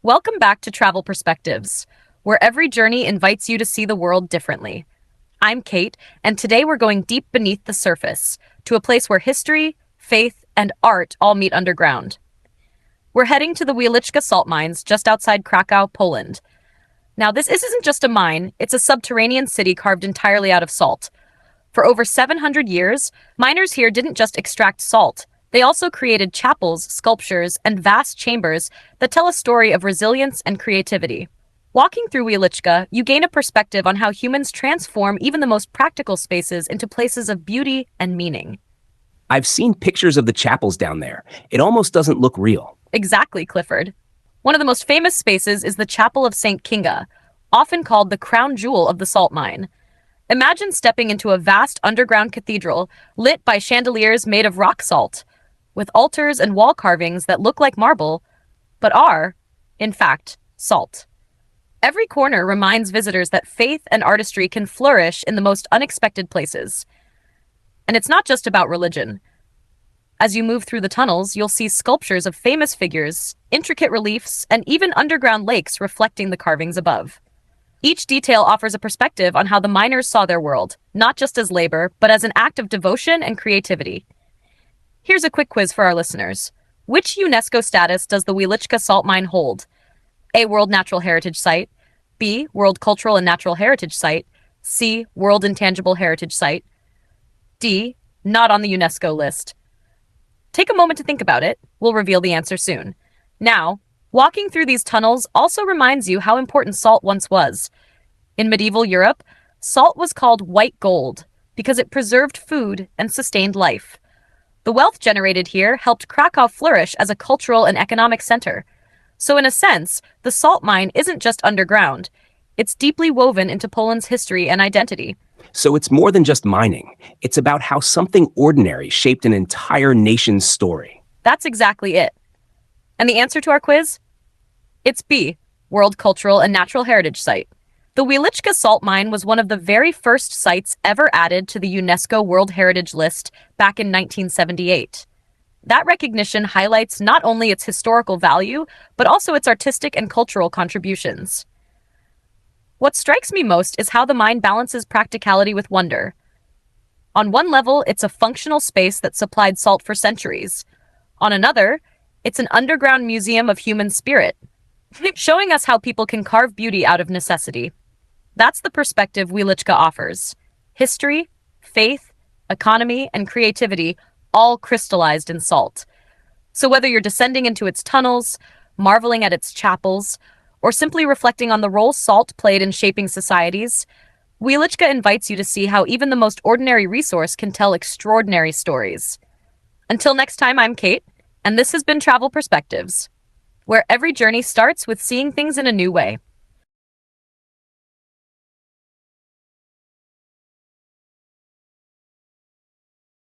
Welcome back to Travel Perspectives, where every journey invites you to see the world differently. I'm Kate, and today we're going deep beneath the surface to a place where history, faith, and art all meet underground. We're heading to the Wieliczka Salt Mines just outside Kraków, Poland. Now, this isn't just a mine, it's a subterranean city carved entirely out of salt. For over 700 years, miners here didn't just extract salt. They also created chapels, sculptures, and vast chambers that tell a story of resilience and creativity. Walking through Wieliczka, you gain a perspective on how humans transform even the most practical spaces into places of beauty and meaning. I've seen pictures of the chapels down there. It almost doesn't look real. Exactly, Clifford. One of the most famous spaces is the Chapel of St. Kinga, often called the crown jewel of the salt mine. Imagine stepping into a vast underground cathedral lit by chandeliers made of rock salt, with altars and wall carvings that look like marble, but are, in fact, salt. Every corner reminds visitors that faith and artistry can flourish in the most unexpected places. And it's not just about religion. As you move through the tunnels, you'll see sculptures of famous figures, intricate reliefs, and even underground lakes reflecting the carvings above. Each detail offers a perspective on how the miners saw their world, not just as labor, but as an act of devotion and creativity. Here's a quick quiz for our listeners. Which UNESCO status does the Wieliczka Salt Mine hold? A. World Natural Heritage Site. B. World Cultural and Natural Heritage Site. C. World Intangible Heritage Site. D. Not on the UNESCO list. Take a moment to think about it. We'll reveal the answer soon. Now, walking through these tunnels also reminds you how important salt once was. In medieval Europe, salt was called white gold because it preserved food and sustained life. The wealth generated here helped Kraków flourish as a cultural and economic center. So in a sense, the salt mine isn't just underground. It's deeply woven into Poland's history and identity. So it's more than just mining. It's about how something ordinary shaped an entire nation's story. That's exactly it. And the answer to our quiz? It's B, World Cultural and Natural Heritage Site. The Wieliczka Salt Mine was one of the very first sites ever added to the UNESCO World Heritage List back in 1978. That recognition highlights not only its historical value, but also its artistic and cultural contributions. What strikes me most is how the mine balances practicality with wonder. On one level, it's a functional space that supplied salt for centuries. On another, it's an underground museum of human spirit, showing us how people can carve beauty out of necessity. That's the perspective Wieliczka offers. History, faith, economy, and creativity all crystallized in salt. So whether you're descending into its tunnels, marveling at its chapels, or simply reflecting on the role salt played in shaping societies, Wieliczka invites you to see how even the most ordinary resource can tell extraordinary stories. Until next time, I'm Kate, and this has been Travel Perspectives, where every journey starts with seeing things in a new way.